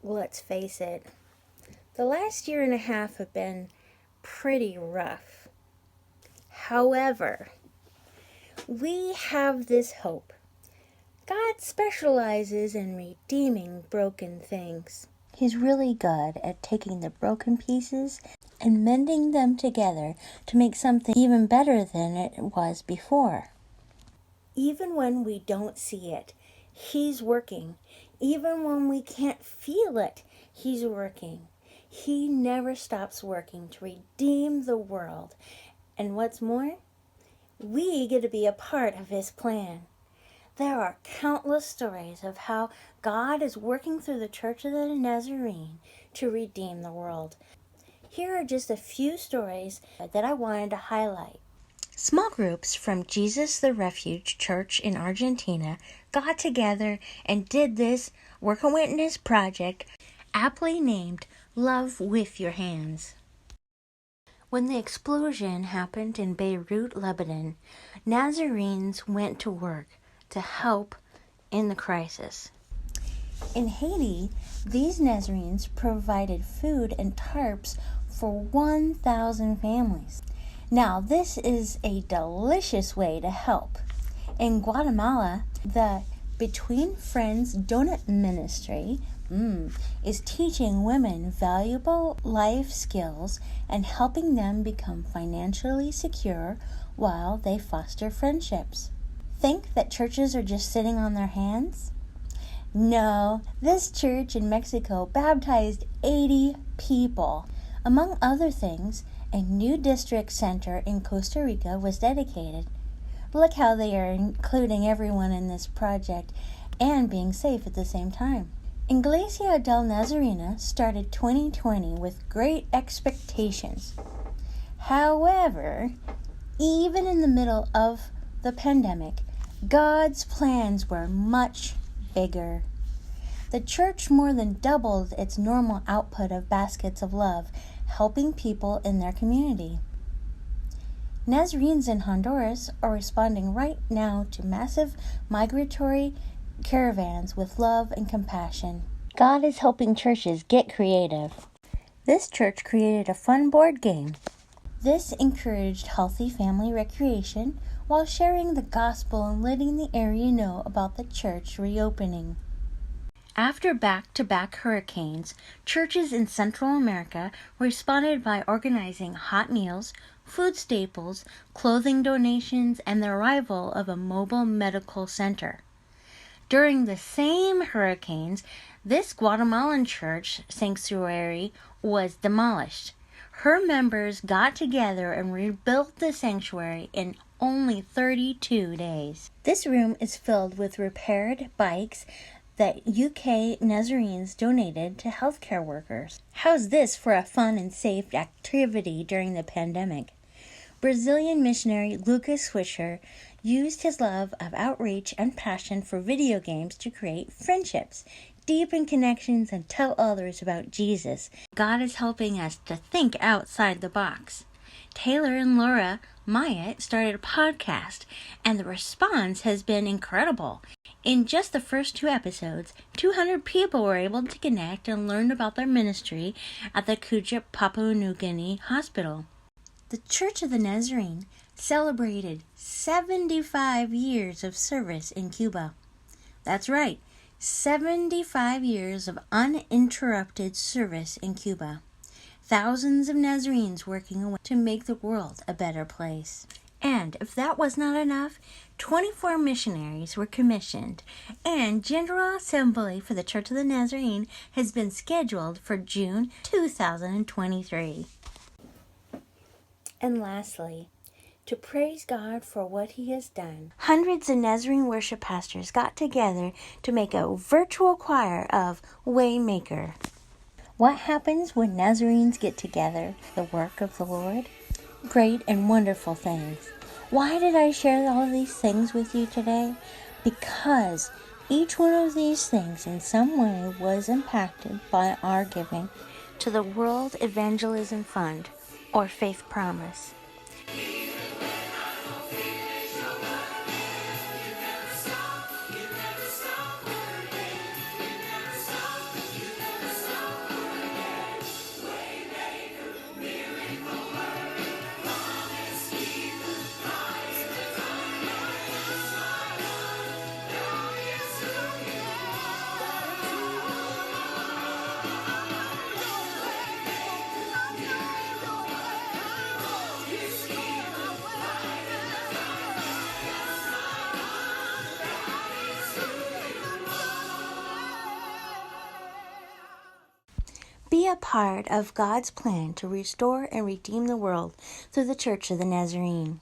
Let's face it, the last year and a half have been pretty rough. However, we have this hope. God specializes in redeeming broken things. He's really good at taking the broken pieces and mending them together to make something even better than it was before. Even when we don't see it, He's working. Even when we can't feel it, He's working. He never stops working to redeem the world. And what's more, we get to be a part of His plan. There are countless stories of how God is working through the Church of the Nazarene to redeem the world. Here are just a few stories that I wanted to highlight. Small groups from Jesus the Refuge Church in Argentina got together and did this Work and Witness project, aptly named Love with Your Hands. When the explosion happened in Beirut, Lebanon, Nazarenes went to work to help in the crisis. In Haiti, these Nazarenes provided food and tarps for 1,000 families. Now, this is a delicious way to help. In Guatemala, the Between Friends Donut Ministry is teaching women valuable life skills and helping them become financially secure while they foster friendships. Think that churches are just sitting on their hands? No, this church in Mexico baptized 80 people. Among other things, a new district center in Costa Rica was dedicated. Look how they are including everyone in this project and being safe at the same time. Iglesia del Nazarene started 2020 with great expectations. However, even in the middle of the pandemic, God's plans were much bigger. The church more than doubled its normal output of baskets of love, helping people in their community. Nazarenes in Honduras are responding right now to massive migratory caravans with love and compassion. God is helping churches get creative. This church created a fun board game. This encouraged healthy family recreation while sharing the gospel and letting the area know about the church reopening. After back-to-back hurricanes, churches in Central America responded by organizing hot meals, food staples, clothing donations, and the arrival of a mobile medical center. During the same hurricanes, this Guatemalan church sanctuary was demolished. Her members got together and rebuilt the sanctuary in only 32 days. This room is filled with repaired bikes that UK Nazarenes donated to healthcare workers. How's this for a fun and safe activity during the pandemic? Brazilian missionary Lucas Swisher used his love of outreach and passion for video games to create friendships, deepen connections, and tell others about Jesus. God is helping us to think outside the box. Taylor and Laura Myatt started a podcast, and the response has been incredible. In just the first 2 episodes, 200 people were able to connect and learn about their ministry at the Kujuk Papua New Guinea Hospital. The Church of the Nazarene celebrated 75 years of service in Cuba. That's right, 75 years of uninterrupted service in Cuba. Thousands of Nazarenes working away to make the world a better place. And if that was not enough, 24 missionaries were commissioned, and General Assembly for the Church of the Nazarene has been scheduled for June 2023. And lastly, to praise God for what He has done, hundreds of Nazarene worship pastors got together to make a virtual choir of Waymaker. What happens when Nazarenes get together for the work of the Lord? Great and wonderful things. Why did I share all of these things with you today? Because each one of these things in some way was impacted by our giving to the World Evangelism Fund, or Faith Promise. Be a part of God's plan to restore and redeem the world through the Church of the Nazarene.